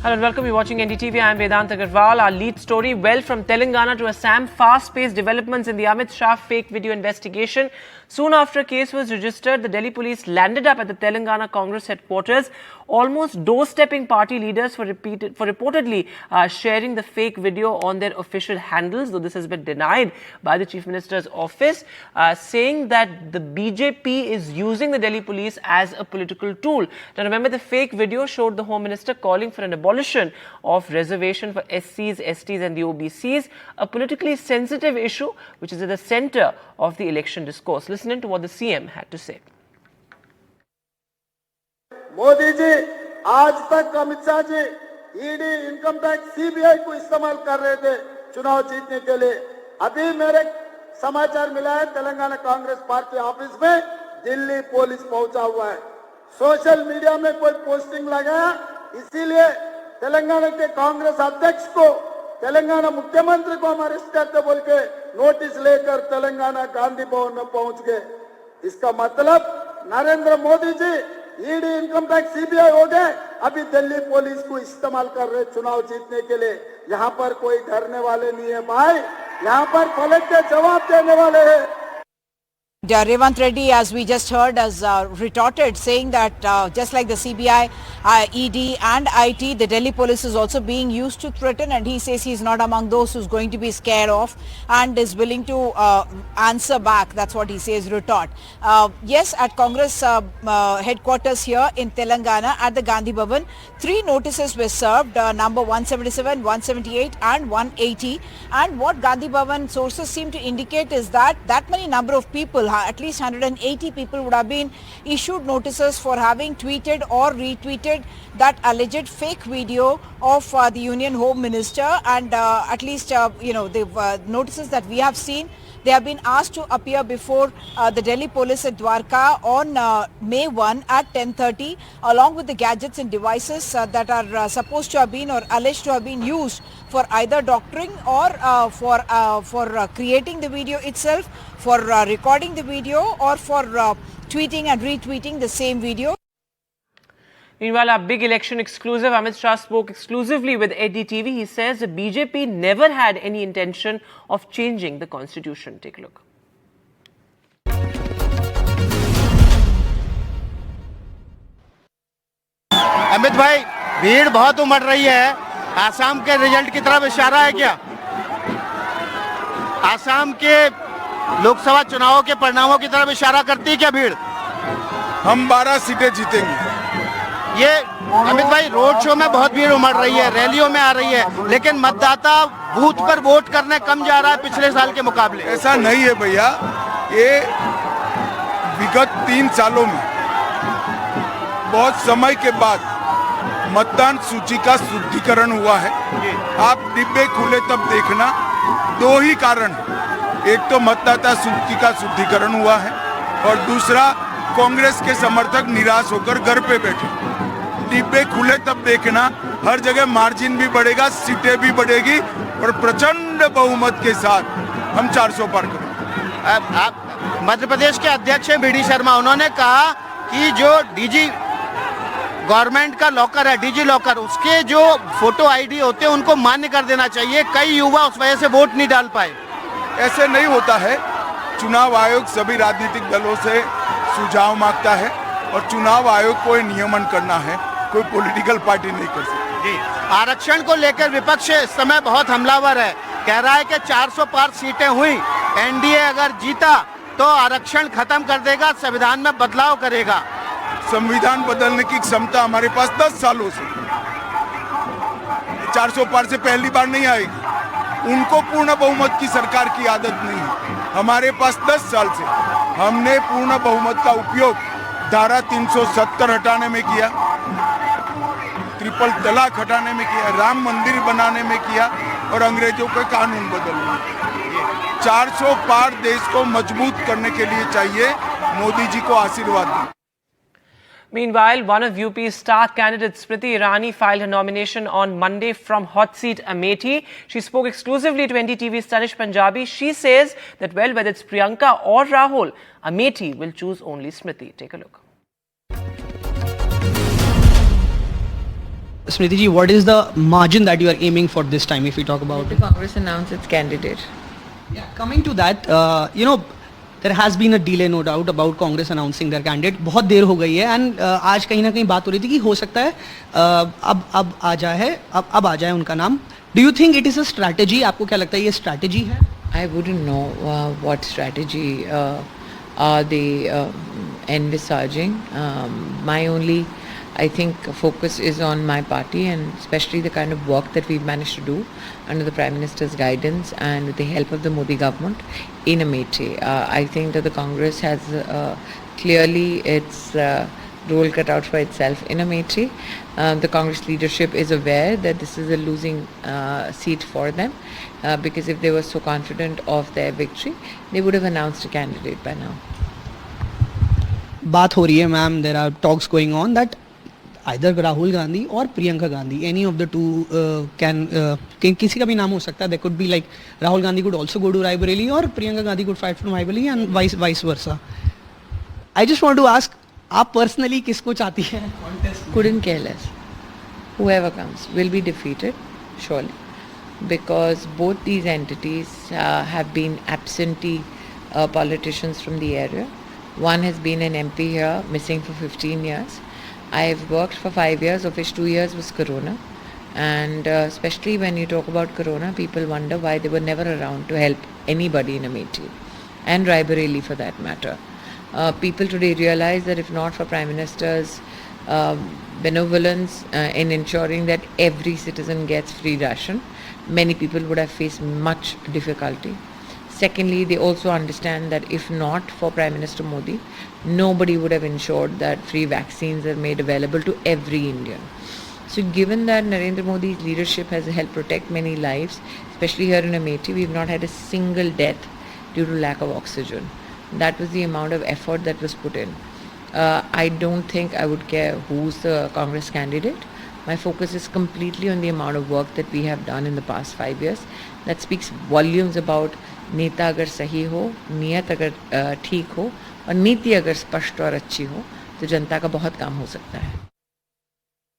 Hello and welcome. You're watching NDTV. I'm Vedant Agarwal. Our lead story, well, from Telangana to Assam, fast-paced developments in the Amit Shah fake video investigation. Soon after a case was registered, the Delhi police landed up at the Telangana Congress headquarters, almost doorstepping party leaders for reportedly sharing the fake video on their official handles, though this has been denied by the Chief Minister's office, saying that the BJP is using the Delhi police as a political tool. Now remember, the fake video showed the Home Minister calling for an abolition of reservation for SCs, STs and the OBCs, a politically sensitive issue which is at the centre of the election discourse. Listen to what the CM had to say. Modi ji आज तक Amit Shah ji ED, income tax, CBI को इस्तेमाल कर रहे थे चुनाव जीतने के लिए। अभी मेरे समाचार मिला है तेलंगाना कांग्रेस पार्टी ऑफिस में दिल्ली पुलिस पहुंचा हुआ है। सोशल मीडिया में कोई पोस्टिंग लगाया, इसीलिए तेलंगाना के कांग्रेस अध्यक्ष को, तेलंगाना मुख्यमंत्री को हम अरेस्ट करते बोल के नोटिस लेकर तेलंगाना गांधी भवन में पहुंच गए। इसका मतलब Narendra Modi ji ED, income tax, CBI हो गए, अभी दिल्ली पुलिस को इस्तेमाल कर रहे चुनाव जीतने के लिए। यहाँ पर कोई डरने वाले नहीं है भाई, यहाँ पर पलट के जवाब देने वाले हैं। Revant Reddy, as we just heard, has retorted, saying that just like the CBI, ED and IT, the Delhi police is also being used to threaten, and he says he's not among those who's going to be scared of and is willing to answer back. That's what he says, retort. Yes, at Congress headquarters here in Telangana at the Gandhi Bhavan, 3 notices were served, number 177, 178 and 180. And what Gandhi Bhavan sources seem to indicate is that many number of people, at least 180 people, would have been issued notices for having tweeted or retweeted that alleged fake video of the Union Home Minister. And at least, the notices that we have seen, they have been asked to appear before the Delhi police at Dwarka on May 1 at 10:30, along with the gadgets and devices that are supposed to have been or alleged to have been used for either doctoring or for creating the video itself, for recording the video, or for tweeting and retweeting the same video. Meanwhile, our big election exclusive, Amit Shah spoke exclusively with NDTV. He says the BJP never had any intention of changing the constitution. Take a look. Amit भाई, भीड़ बहुत उमड़ रही है। आसाम के result की तरफ इशारा है क्या? आसाम के लोकसभा चुनावों के परिणामों की तरफ इशारा करती है क्या भीड़? हम 12 सीटें जीतेंगे। ये अमित भाई, रोड शो में बहुत भीड़ उमड़ रही है, रैलियों में आ रही है, लेकिन मतदाता बूथ पर वोट करने कम जा रहा है पिछले साल के मुकाबले। ऐसा नहीं है भैया, ये विगत 3 सालों में बहुत समय के बाद मतदान सूची का शुद्धिकरण हुआ है। आप डिब्बे खुले तब देखना, 2 ही कारण, एक तो मतदाता सूची का शुद्धिकरण हुआ है और दूसरा कांग्रेस के समर्थक निराश होकर घर पे बैठे। डिब्बे खुले तब देखना, हर जगह मार्जिन भी बढ़ेगा, सीटें भी बढ़ेगी और प्रचंड बहुमत के साथ हम 400 पार करेंगे। मध्य प्रदेश के अध्यक्ष हैं बीडी शर्मा, उन्होंने कहा कि जो डीजी गवर्नमेंट का लॉकर है, डीजी लॉकर, उसके जो फोटो आईडी होते हैं उनको मान्य कर देना चाहिए। कई युवा उस वजह से वोट नहीं डाल पाए। ऐसे नहीं होता है। चुनाव आयोग सभी राजनीतिक दलों से सुझाव मांगता है और चुनाव आयोग को नियमन करना है, कोई पॉलिटिकल पार्टी नहीं कर सकती। आरक्षण को लेकर विपक्ष इस समय बहुत हमलावर है, कह रहा है कि 400 पार सीटें हुई, एनडीए अगर जीता तो आरक्षण खत्म कर देगा, संविधान में बदलाव करेगा। संविधान बदलने की क्षमता हमारे पास 10 सालों से, 400 पार से पहली बार नहीं आएगी। उनको पूर्ण बहुमत की सरकार की आदत नहीं है, हमारे पास 10 साल से हमने पूर्ण बहुमत का उपयोग धारा 370 हटाने में किया, ट्रिपल तलाक हटाने में किया, राम मंदिर बनाने में किया और अंग्रेजों के कानून बदलने में। 400 पार देश को मजबूत करने के लिए चाहिए, मोदी जी को आशीर्वाद दें। Meanwhile, one of UP's star candidates, Smriti Irani, filed her nomination on Monday from hot seat Amethi. She spoke exclusively to NDTV's Tanish Punjabi. She says that, well, whether it's Priyanka or Rahul, Amethi will choose only Smriti. Take a look. Smriti ji, what is the margin that you are aiming for this time if we talk about The it? Congress announced its candidate. Yeah, coming to that, there has been a delay no doubt about Congress announcing their candidate. बहुत देर हो गई है and आज कहीं ना कहीं बात हो रही थी कि हो सकता है अब आ जाए उनका नाम. Do you think it is a strategy? आपको क्या लगता है ये strategy है? I wouldn't know what strategy are they envisaging. My only, I think, focus is on my party and especially the kind of work that we've managed to do under the Prime Minister's guidance and with the help of the Modi government in Amethi. I think that the Congress has clearly its role cut out for itself in Amethi. The Congress leadership is aware that this is a losing seat for them because if they were so confident of their victory, they would have announced a candidate by now. बात हो रही है ma'am, there are talks going on that either Rahul Gandhi और Priyanka Gandhi, any of the two किसी का भी नाम हो सकता है. There could be like Rahul Gandhi could also go to Raebareli or Priyanka Gandhi could fight from Raebareli and vice versa. I just want to ask, आप personally किसको चाहती हैं contest में? Couldn't care less. Whoever comes will be defeated, surely, because both these entities have been absentee politicians from the area. One has been an MP here, missing for 15 years. I've worked for 5 years, of which 2 years was Corona. And especially when you talk about Corona, people wonder why they were never around to help anybody in Amethi and Raebareli for that matter. People today realize that if not for Prime Minister's benevolence in ensuring that every citizen gets free ration, many people would have faced much difficulty. Secondly, they also understand that if not for Prime Minister Modi, nobody would have ensured that free vaccines are made available to every Indian. So given that Narendra Modi's leadership has helped protect many lives, especially here in Amethi, we've not had a single death due to lack of oxygen. That was the amount of effort that was put in. I don't think I would care who's the Congress candidate. My focus is completely on the amount of work that we have done in the past 5 years. That speaks volumes about नेता अगर सही हो, नियत अगर ठीक हो और नीति अगर स्पष्ट और अच्छी हो तो जनता का बहुत काम हो सकता है.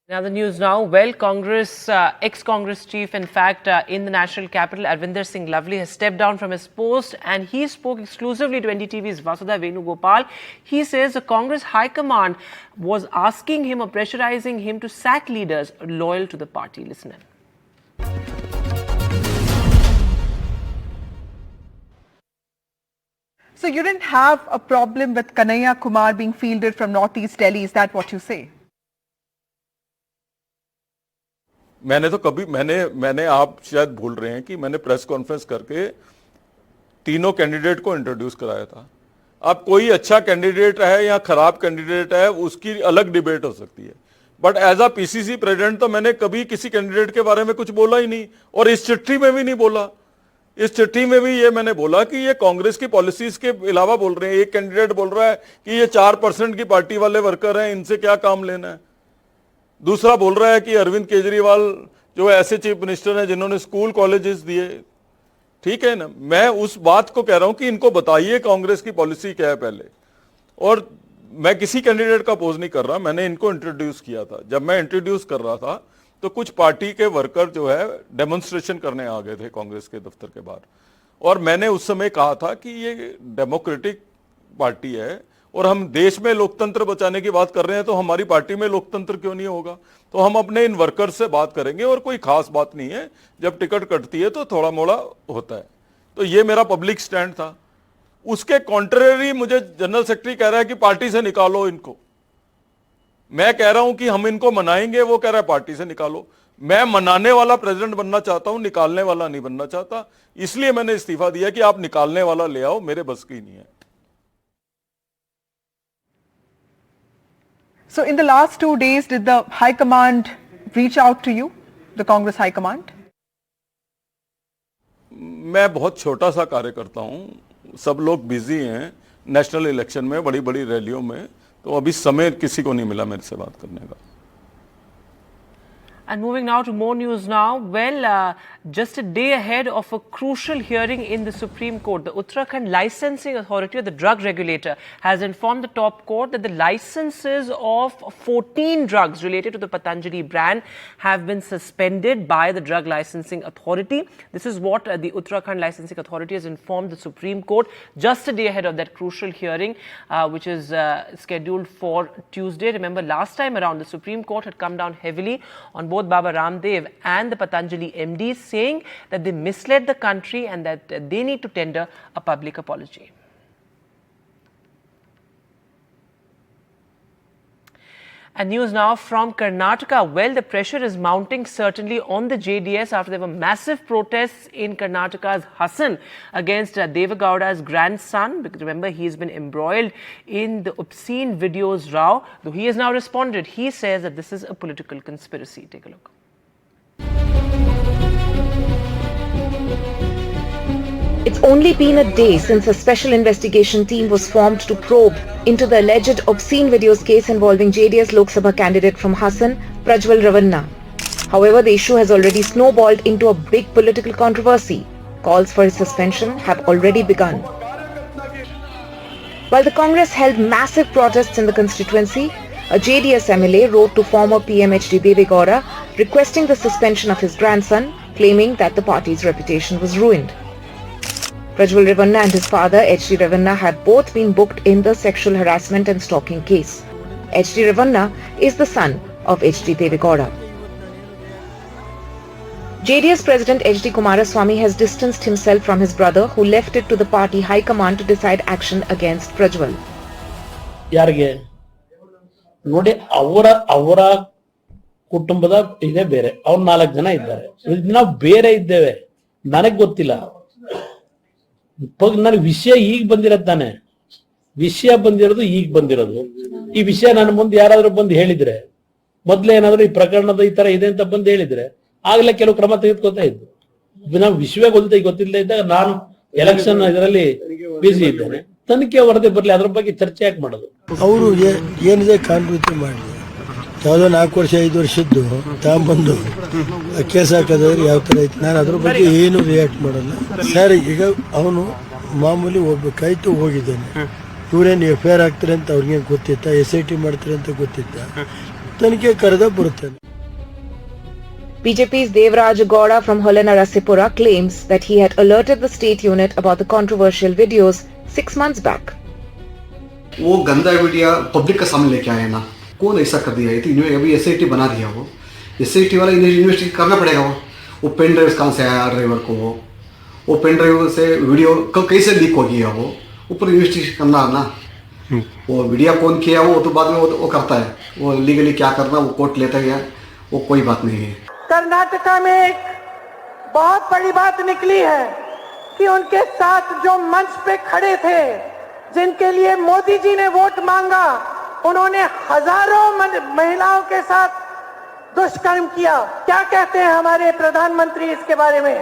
Now the news now. Well, ex-Congress chief, in fact, in the national capital, Arvinder Singh Lovely has stepped down from his post and he spoke exclusively to NDTV's Vasudha Venugopal. He says the Congress High Command was asking him or pressurizing him to sack leaders loyal to the party. Listen in. So you didn't have a problem with Kanhaiya Kumar being fielded from Northeast Delhi, is that what you say? मैंने आप शायद भूल रहे हैं कि मैंने press conference करके तीनों कैंडिडेट को इंट्रोड्यूस कराया था. अब कोई अच्छा कैंडिडेट है या खराब कैंडिडेट है उसकी अलग डिबेट हो सकती है, but as a PCC president तो मैंने कभी किसी कैंडिडेट के बारे में कुछ बोला ही नहीं और इस चिट्ठी में भी नहीं बोला. इस चिट्ठी में भी ये मैंने बोला कि ये कांग्रेस की पॉलिसीज के अलावा बोल रहे हैं. एक कैंडिडेट बोल रहा है कि ये 4% की पार्टी वाले वर्कर हैं, इनसे क्या काम लेना है. दूसरा बोल रहा है कि अरविंद केजरीवाल जो ऐसे चीफ मिनिस्टर हैं जिन्होंने स्कूल कॉलेजेस दिए. ठीक है ना, मैं उस बात को कह रहा हूं कि इनको बताइए कांग्रेस की पॉलिसी क्या है पहले. और मैं किसी कैंडिडेट का अपोज नहीं कर रहा, मैंने इनको इंट्रोड्यूस किया था. जब मैं इंट्रोड्यूस कर रहा था तो कुछ पार्टी के वर्कर जो है डेमोन्स्ट्रेशन करने आ गए थे कांग्रेस के दफ्तर के बाहर और मैंने उस समय कहा था कि ये डेमोक्रेटिक पार्टी है और हम देश में लोकतंत्र बचाने की बात कर रहे हैं तो हमारी पार्टी में लोकतंत्र क्यों नहीं होगा. तो हम अपने इन वर्कर्स से बात करेंगे और कोई खास बात नहीं है. जब टिकट कटती है तो थोड़ा मोड़ा होता है. तो ये मेरा पब्लिक स्टैंड था. उसके कॉन्ट्रेरी मुझे जनरल सेक्रेटरी कह रहा है कि पार्टी से निकालो इनको. मैं कह रहा हूं कि हम इनको मनाएंगे, वो कह रहा है पार्टी से निकालो. मैं मनाने वाला प्रेसिडेंट बनना चाहता हूं, निकालने वाला नहीं बनना चाहता. इसलिए मैंने इस्तीफा दिया कि आप निकालने वाला ले आओ, मेरे बस की नहीं है. So in the last 2 days, did the High Command reach out to you, the Congress High Command? मैं बहुत छोटा सा कार्य करता हूं, सब लोग बिजी हैं नेशनल इलेक्शन में, बड़ी बड़ी रैलियों में, तो अभी समय किसी को नहीं मिला मेरे से बात करने का. And moving now to more news now. Well, just a day ahead of a crucial hearing in the Supreme Court, the Uttarakhand Licensing Authority, or the drug regulator, has informed the top court that the licenses of 14 drugs related to the Patanjali brand have been suspended by the Drug Licensing Authority. This is what the Uttarakhand Licensing Authority has informed the Supreme Court just a day ahead of that crucial hearing, which is scheduled for Tuesday. Remember, last time around, the Supreme Court had come down heavily on both Baba Ramdev and the Patanjali MDs, saying that they misled the country and that they need to tender a public apology. And news now from Karnataka. Well, the pressure is mounting certainly on the JDS after there were massive protests in Karnataka's Hassan against Devegowda's grandson. Because remember, he's been embroiled in the obscene videos row. Though he has now responded, he says that this is a political conspiracy. Take a look. It's only been a day since a special investigation team was formed to probe into the alleged obscene videos case involving JDS Lok Sabha candidate from Hassan, Prajwal Ravanna. However, the issue has already snowballed into a big political controversy. Calls for his suspension have already begun. While the Congress held massive protests in the constituency, a JDS MLA wrote to former PM H.D. Devegowda requesting the suspension of his grandson, claiming that the party's reputation was ruined. Prajwal Ravanna and his father, H.D. Ravanna, have both been booked in the sexual harassment and stalking case. H.D. Ravanna is the son of H.D. Devegowda. JDS President H.D. Kumaraswamy has distanced himself from his brother, who left it to the party high command to decide action against Prajwal. ಯಾರಿಗೆ ನೋಡಿ ಅವರ ಕುಟುಂಬದ ಇದೆ ಬೇರೆ ಅವ್ರು 4 ಜನ ಇದ್ದಾರೆ ನಾವು ಬೇರೆ ಇದ್ದೇವೆ ನನಗೆ ಗೊತ್ತಿಲ್ಲ ನನಗೆ ವಿಷಯ ಈಗ ಬಂದಿರತ್ತಾನೆ ವಿಷಯ ಬಂದಿರೋದು ಈಗ ಬಂದಿರೋದು ಈ ವಿಷಯ ನನ್ನ ಮುಂದೆ ಯಾರಾದ್ರೂ ಬಂದು ಹೇಳಿದ್ರೆ ಮೊದಲೇ ಏನಾದ್ರೂ ಈ ಪ್ರಕರಣದ ಈ ತರ ಇದೆ ಅಂತ ಬಂದು ಹೇಳಿದ್ರೆ ಆಗ್ಲೇ ಕೆಲವು ಕ್ರಮ ತೆಗೆದುಕೊತಾ ಇದ್ದು ನಾವು ವಿಷಯ ಗೊತ್ತಿಲ್ಲದೆ ಇದ್ದಾಗ ನಾನು ಎಲೆಕ್ಷನ್ ಇದರಲ್ಲಿ ಬಿಸಿ ಇದ್ದೇನೆ ತನಿಖೆ ವರದಿ ಬರ್ಲಿ ಅದ್ರ ಬಗ್ಗೆ ಚರ್ಚೆ ಯಾಕೆ ಮಾಡೋದು ಅವರು ಏನಿದೆ ಕಾನೂನು ಮಾಡಿ ಯಾವುದೋ 4 ವರ್ಷ 5 ವರ್ಷದ್ದು ತಗೊಂಬಂದು ಕೇಸ್ ಹಾಕೋದಾದ್ರೆ ಯಾವ ತರ ಐತಿ ನಾನು ಅದ್ರ ಬಗ್ಗೆ ಏನು ರಿಯಾಕ್ಟ್ ಮಾಡಲ್ಲ ಸರ್ ಈಗ ಅವನು ಮಾಮೂಲಿ ಹೋಗ್ಬೇಕಾಯ್ತು ಹೋಗಿದ್ದಾನೆ ಇವ್ರೇನು FIR ಆಗ್ತಾರೆ ಅಂತ ಅವ್ರಿಗೆ ಗೊತ್ತಿತ್ತಾ SIT ಮಾಡ್ತಾರೆ ಅಂತ ಗೊತ್ತಿತ್ತಾ ತನಿಖೆ ಕರೆದ ಬರುತ್ತಾನೆ. BJP's Devraj Gowda from Holenarasipura claims that he had alerted the state unit about the controversial videos 6 months back. वो गंदा वीडियो पब्लिक का सामने लेके आए ना कौन ऐसा कर दिया है अभी SIT बना दिया वो SIT वाला इन्वेस्टिगेट करना पड़ेगा वो पेन ड्राइव कहाँ से आया ड्राइवर को वो पेन ड्राइव से वीडियो कैसे लीक हो गया वो ऊपर इन्वेस्टिगेट करना है ना वो वीडियो कौन किया वो तो बाद में वो करता है वो लीगली क्या करना वो कोर्ट लेता है वो कोई बात नहीं है. कर्नाटका में एक बहुत बड़ी बात निकली है कि उनके साथ जो मंच पे खड़े थे जिनके लिए मोदी जी ने वोट मांगा उन्होंने हजारों महिलाओं के साथ दुष्कर्म किया. क्या कहते हैं हमारे प्रधानमंत्री इसके बारे में,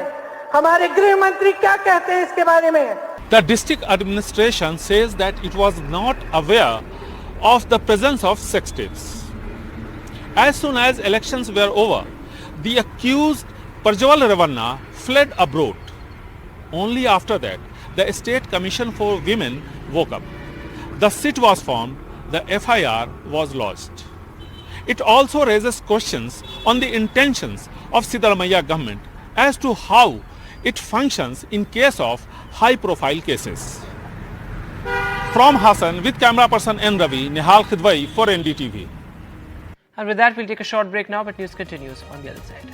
हमारे गृह मंत्री क्या कहते हैं इसके बारे में? The district administration says that it was not aware of the presence of sex tapes. As soon as elections were over, the accused Prajwal Ravanna fled abroad. Only after that, the State Commission for Women woke up. The sit was formed, the FIR was lodged. It also raises questions on the intentions of Siddaramaiah government as to how it functions in case of high-profile cases. From Hassan, with camera person N. Ravi, Nihal Khidwai for NDTV. And with that, we'll take a short break now, but news continues on the other side.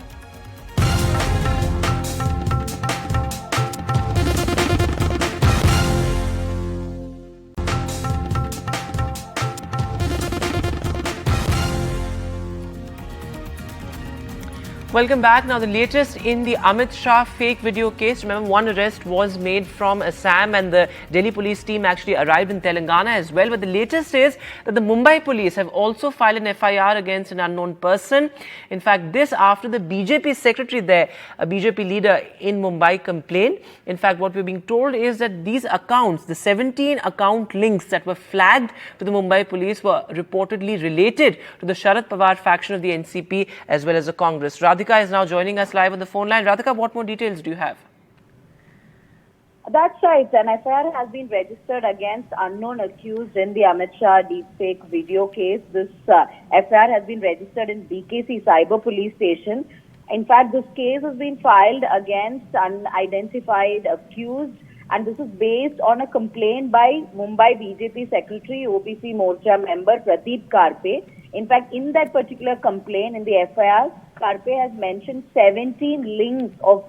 Welcome back. Now, the latest in the Amit Shah fake video case. Remember, one arrest was made from Assam and the Delhi police team actually arrived in Telangana as well. But the latest is that the Mumbai police have also filed an FIR against an unknown person. In fact, this after the BJP secretary there, a BJP leader in Mumbai, complained. In fact, what we're being told is that these accounts, the 17 account links that were flagged to the Mumbai police, were reportedly related to the Sharad Pawar faction of the NCP as well as the Congress. Radhika is now joining us live on the phone line. Radhika, what more details do you have? That's right. An FIR has been registered against unknown accused in the Amit Shah deepfake video case. This FIR has been registered in BKC Cyber Police Station. In fact, this case has been filed against unidentified accused, and this is based on a complaint by Mumbai BJP Secretary, OBC Morcha member Pradeep Karpe. In fact, in that particular complaint, in the FIR, Karpe has mentioned 17 links of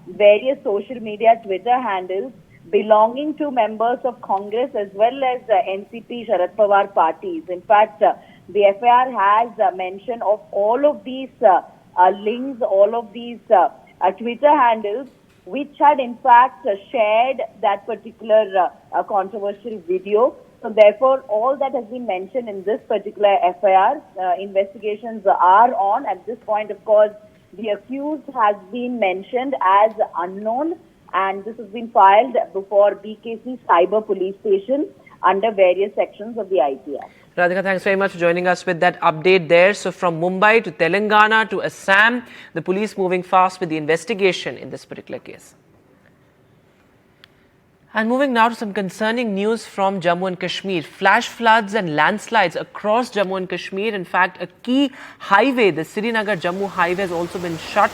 various social media Twitter handles belonging to members of Congress as well as NCP Sharad Pawar parties. In fact, the FIR has mention of all of these links, all of these Twitter handles, which had in fact shared that particular controversial video. So therefore, all that has been mentioned in this particular FIR, investigations are on. At this point, of course, the accused has been mentioned as unknown, and this has been filed before BKC Cyber Police Station under various sections of the ITR. Radhika, thanks very much for joining us with that update there. So from Mumbai to Telangana to Assam, the police moving fast with the investigation in this particular case. And moving now to some concerning news from Jammu and Kashmir. Flash floods and landslides across Jammu and Kashmir. In fact, a key highway, the Srinagar-Jammu highway, has also been shut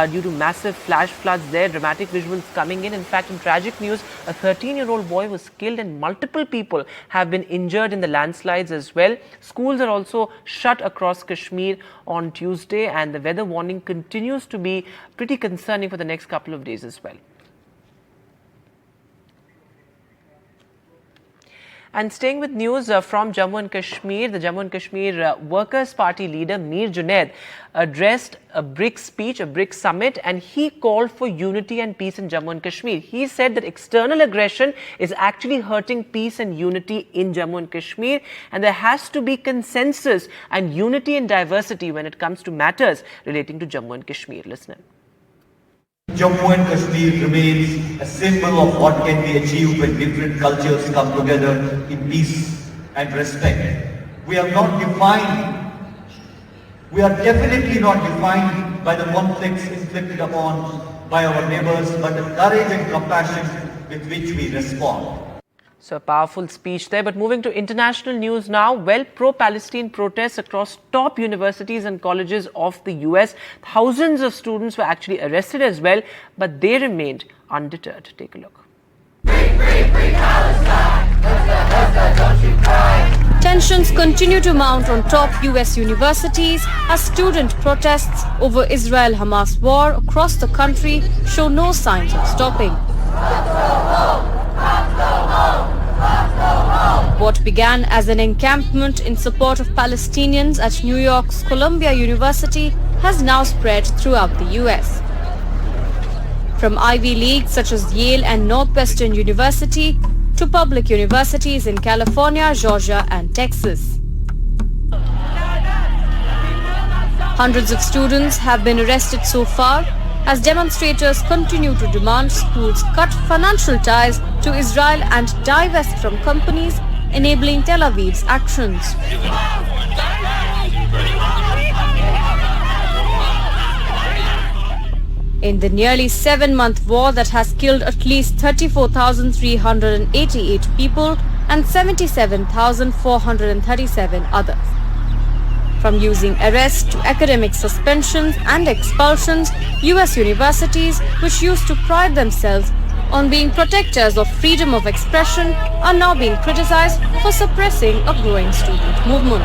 due to massive flash floods there. Dramatic visuals coming in. In fact, in tragic news, a 13-year-old boy was killed and multiple people have been injured in the landslides as well. Schools are also shut across Kashmir on Tuesday, and the weather warning continues to be pretty concerning for the next couple of days as well. And staying with news from Jammu and Kashmir, the Jammu and Kashmir Workers' Party leader Mir Junaid addressed a BRICS speech, a BRICS summit, and he called for unity and peace in Jammu and Kashmir. He said that external aggression is actually hurting peace and unity in Jammu and Kashmir, and there has to be consensus and unity and diversity when it comes to matters relating to Jammu and Kashmir. Listen. Jammu and Kashmir remains a symbol of what can be achieved when different cultures come together in peace and respect. We are definitely not defined by the conflicts inflicted upon by our neighbors, but the courage and compassion with which we respond. So a powerful speech there. But moving to international news now, well, pro-Palestine protests across top universities and colleges of the US. Thousands of students were actually arrested as well, but they remained undeterred. Take a look. Free Palestine. Don't you cry. Tensions continue to mount on top US universities as student protests over Israel-Hamas war across the country show no signs of stopping. What began as an encampment in support of Palestinians at New York's Columbia University has now spread throughout the US. From Ivy Leagues such as Yale and Northwestern University to public universities in California, Georgia and Texas. Hundreds of students have been arrested so far as demonstrators continue to demand schools cut financial ties to Israel and divest from companies enabling Tel Aviv's actions. In the nearly 7-month war that has killed at least 34,388 people and 77,437 others. From using arrests to academic suspensions and expulsions, US universities, which used to pride themselves on being protectors of freedom of expression, are now being criticized for suppressing a growing student movement.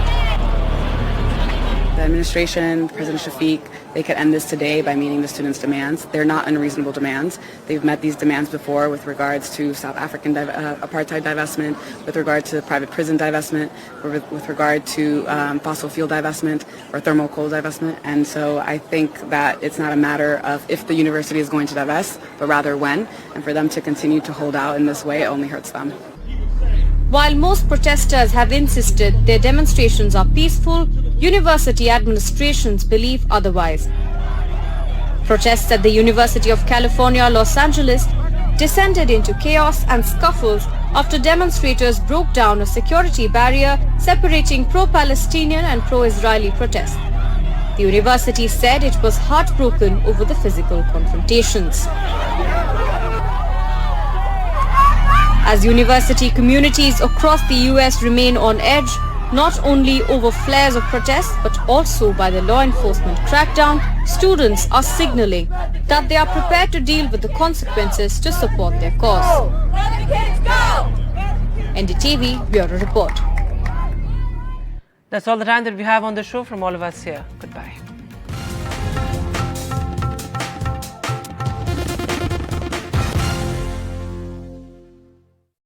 The administration, President Shafiq, they could end this today by meeting the students' demands. They're not unreasonable demands. They've met these demands before with regards to South African apartheid divestment, with regard to private prison divestment, with regard to fossil fuel divestment or thermal coal divestment. And so I think that it's not a matter of if the university is going to divest, but rather when. And for them to continue to hold out in this way, it only hurts them. While most protesters have insisted their demonstrations are peaceful, university administrations believe otherwise. Protests at the University of California, Los Angeles descended into chaos and scuffles after demonstrators broke down a security barrier separating pro-Palestinian and pro-Israeli protests. The university said it was heartbroken over the physical confrontations. As university communities across the US remain on edge, not only over flares of protest but also by the law enforcement crackdown, students are signaling that they are prepared to deal with the consequences to support their cause. NDTV Bureau Report. That's all the time that we have on the show. From all of us here, goodbye.